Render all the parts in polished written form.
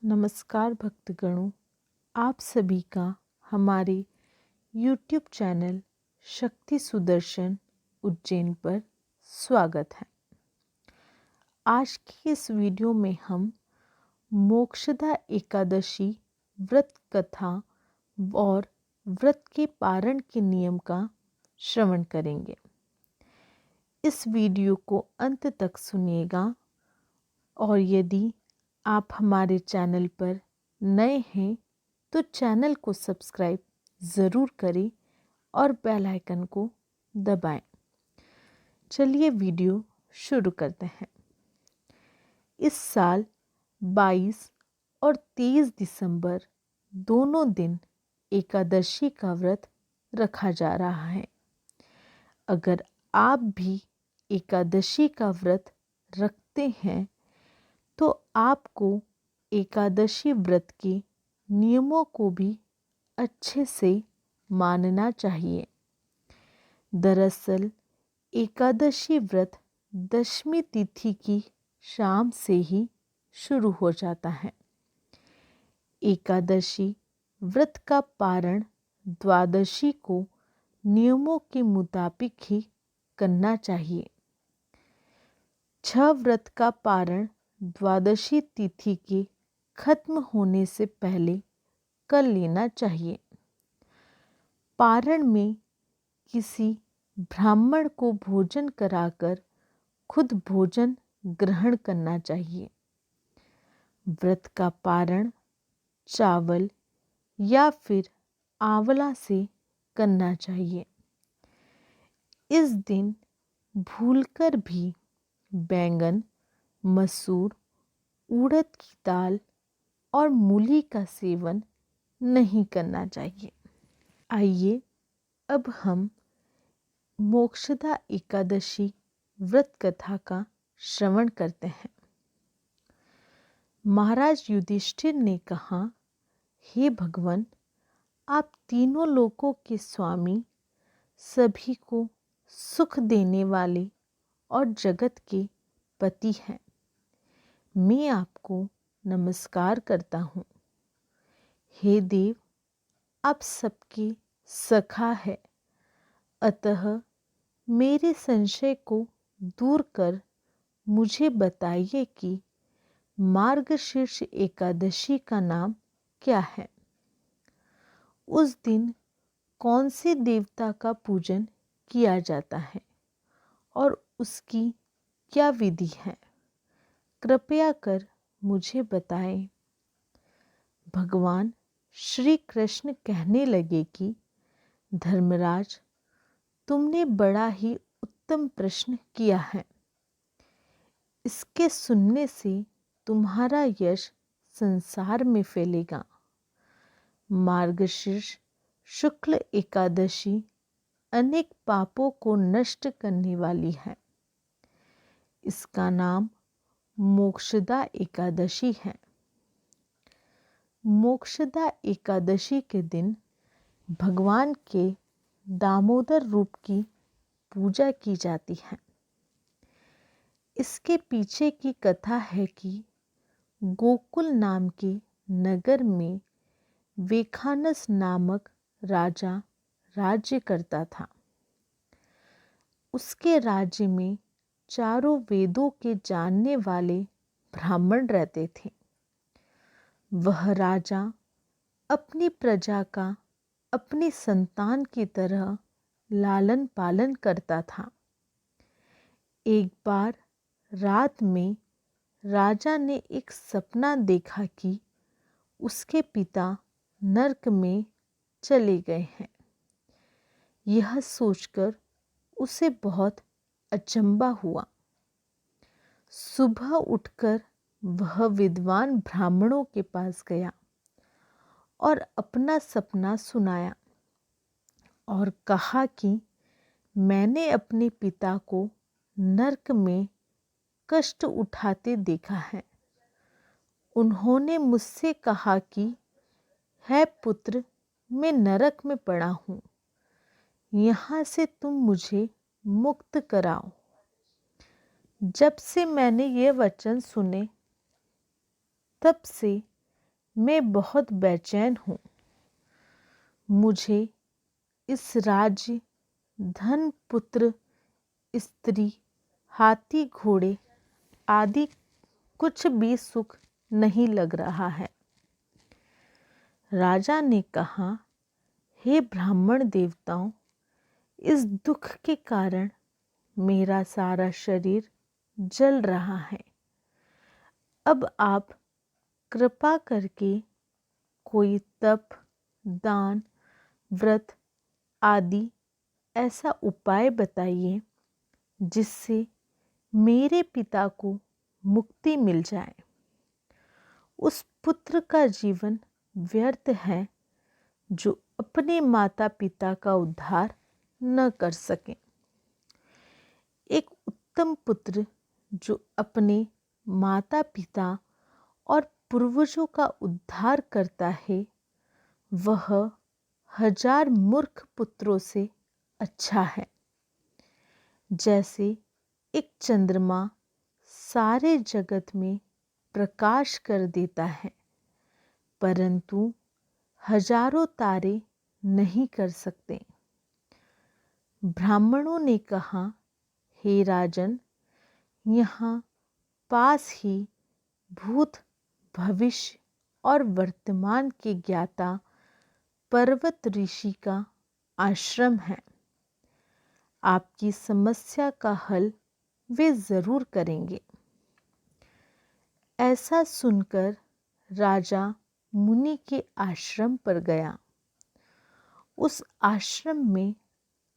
नमस्कार भक्तगणों, आप सभी का हमारे YouTube चैनल शक्ति सुदर्शन उज्जैन पर स्वागत है। आज की इस वीडियो में हम मोक्षदा एकादशी व्रत कथा और व्रत के पारण के नियम का श्रवण करेंगे। इस वीडियो को अंत तक सुनिएगा और यदि आप हमारे चैनल पर नए हैं तो चैनल को सब्सक्राइब ज़रूर करें और बेल आइकन को दबाएं। चलिए वीडियो शुरू करते हैं। इस साल 22 और 23 दिसंबर दोनों दिन एकादशी का व्रत रखा जा रहा है। अगर आप भी एकादशी का व्रत रखते हैं तो आपको एकादशी व्रत के नियमों को भी अच्छे से मानना चाहिए। दरअसल एकादशी व्रत दशमी तिथि की शाम से ही शुरू हो जाता है। एकादशी व्रत का पारण द्वादशी को नियमों के मुताबिक ही करना चाहिए। 6 व्रत का पारण द्वादशी तिथि के खत्म होने से पहले कर लेना चाहिए। पारण में किसी ब्राह्मण को भोजन कराकर खुद भोजन ग्रहण करना चाहिए। व्रत का पारण चावल या फिर आंवला से करना चाहिए। इस दिन भूलकर भी बैंगन, मसूर, उड़द की दाल और मूली का सेवन नहीं करना चाहिए। आइए अब हम मोक्षदा एकादशी व्रत कथा का श्रवण करते हैं। महाराज युधिष्ठिर ने कहा, हे भगवान, आप तीनों लोकों के स्वामी, सभी को सुख देने वाले और जगत के पति हैं। मैं आपको नमस्कार करता हूँ। हे देव, आप सबके सखा है, अतः मेरे संशय को दूर कर मुझे बताइए कि मार्गशीर्ष एकादशी का नाम क्या है। उस दिन कौन से देवता का पूजन किया जाता है और उसकी क्या विधि है, कृपया कर मुझे बताएं। भगवान श्री कृष्ण कहने लगे कि धर्मराज, तुमने बड़ा ही उत्तम प्रश्न किया है। इसके सुनने से तुम्हारा यश संसार में फैलेगा। मार्गशीर्ष शुक्ल एकादशी अनेक पापों को नष्ट करने वाली है। इसका नाम मोक्षदा एकादशी है। मोक्षदा एकादशी के दिन भगवान के दामोदर रूप की पूजा की जाती है। इसके पीछे की कथा है कि गोकुल नाम के नगर में वेखानस नामक राजा राज्य करता था। उसके राज्य में चारों वेदों के जानने वाले ब्राह्मण रहते थे। वह राजा अपनी प्रजा का अपनी संतान की तरह लालन पालन करता था। एक बार रात में राजा ने एक सपना देखा कि उसके पिता नरक में चले गए हैं। यह सोचकर उसे बहुत अचंभा हुआ। सुबह उठकर वह विद्वान ब्राह्मणों के पास गया और अपना सपना सुनाया और कहा कि मैंने अपने पिता को नरक में कष्ट उठाते देखा है। उन्होंने मुझसे कहा कि है पुत्र, मैं नरक में पड़ा हूँ, यहाँ से तुम मुझे मुक्त कराओ। जब से मैंने ये वचन सुने तब से मैं बहुत बेचैन हूँ। मुझे इस राज्य, धन, पुत्र, स्त्री, हाथी, घोड़े आदि कुछ भी सुख नहीं लग रहा है। राजा ने कहा, हे ब्राह्मण देवताओं, इस दुख के कारण मेरा सारा शरीर जल रहा है। अब आप कृपा करके कोई तप, दान, व्रत आदि ऐसा उपाय बताइए जिससे मेरे पिता को मुक्ति मिल जाए। उस पुत्र का जीवन व्यर्थ है जो अपने माता पिता का उद्धार न कर सके। एक उत्तम पुत्र जो अपने माता पिता और पूर्वजों का उद्धार करता है, वह 1000 मूर्ख पुत्रों से अच्छा है। जैसे एक चंद्रमा सारे जगत में प्रकाश कर देता है, परंतु हजारों तारे नहीं कर सकते। ब्राह्मणों ने कहा, हे राजन, यहाँ पास ही भूत, भविष्य और वर्तमान के ज्ञाता पर्वत ऋषि का आश्रम है। आपकी समस्या का हल वे जरूर करेंगे। ऐसा सुनकर राजा मुनि के आश्रम पर गया। उस आश्रम में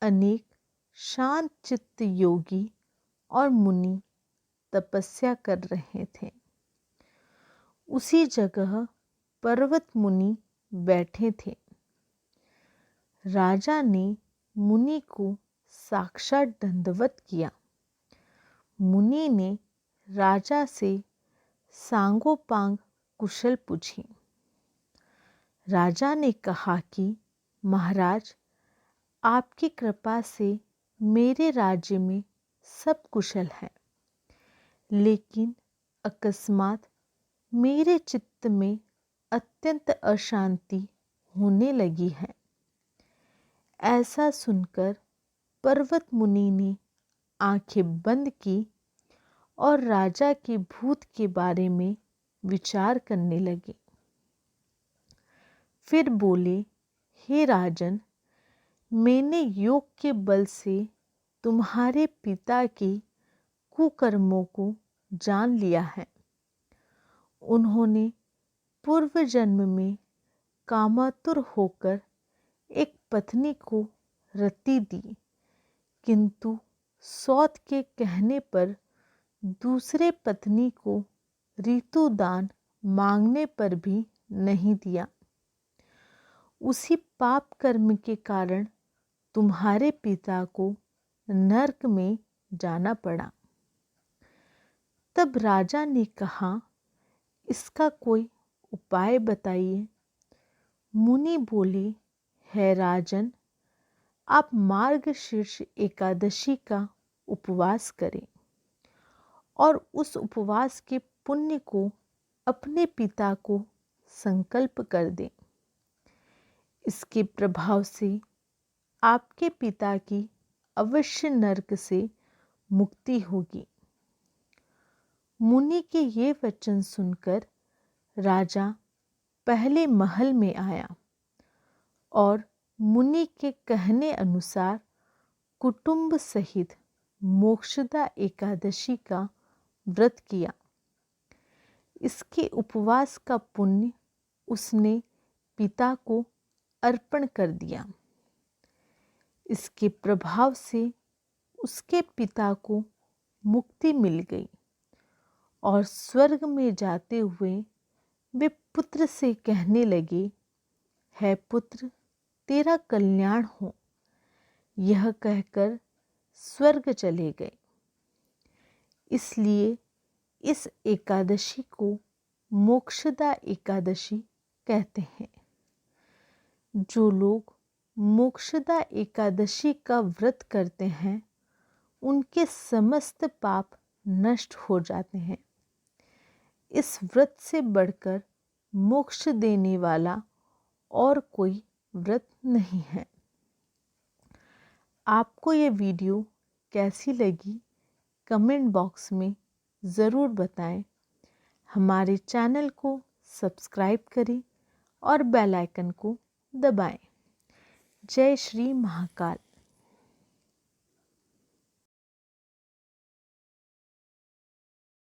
अनेक शांत चित्त योगी और मुनि तपस्या कर रहे थे। उसी जगह पर्वत मुनि बैठे थे। राजा ने मुनि को साक्षात दंडवत किया। मुनि ने राजा से सांगोपांग कुशल पूछी। राजा ने कहा कि महाराज, आपकी कृपा से मेरे राज्य में सब कुशल है, लेकिन अकस्मात मेरे चित्त में अत्यंत अशांति होने लगी है। ऐसा सुनकर पर्वत मुनि ने आंखें बंद की और राजा के भूत के बारे में विचार करने लगे। फिर बोले, हे राजन, मैंने योग के बल से तुम्हारे पिता के कुकर्मों को जान लिया है। उन्होंने पूर्व जन्म में कामातुर होकर एक पत्नी को रति दी, किंतु सौत के कहने पर दूसरे पत्नी को ऋतुदान मांगने पर भी नहीं दिया। उसी पाप कर्म के कारण तुम्हारे पिता को नरक में जाना पड़ा। तब राजा ने कहा, इसका कोई उपाय बताइए। मुनि बोले, है राजन, आप मार्गशीर्ष एकादशी का उपवास करें और उस उपवास के पुण्य को अपने पिता को संकल्प कर दें। इसके प्रभाव से आपके पिता की अवश्य नरक से मुक्ति होगी। मुनि के ये वचन सुनकर राजा पहले महल में आया और मुनि के कहने अनुसार कुटुंब सहित मोक्षदा एकादशी का व्रत किया। इसके उपवास का पुण्य उसने पिता को अर्पण कर दिया। इसके प्रभाव से उसके पिता को मुक्ति मिल गई और स्वर्ग में जाते हुए वे पुत्र से कहने लगे, है पुत्र, तेरा कल्याण हो। यह कहकर स्वर्ग चले गए। इसलिए इस एकादशी को मोक्षदा एकादशी कहते हैं। जो लोग मोक्षदा एकादशी का व्रत करते हैं, उनके समस्त पाप नष्ट हो जाते हैं। इस व्रत से बढ़कर मोक्ष देने वाला और कोई व्रत नहीं है। आपको ये वीडियो कैसी लगी कमेंट बॉक्स में ज़रूर बताएं। हमारे चैनल को सब्सक्राइब करें और बेल आइकन को दबाएं। जय श्री महाकाल।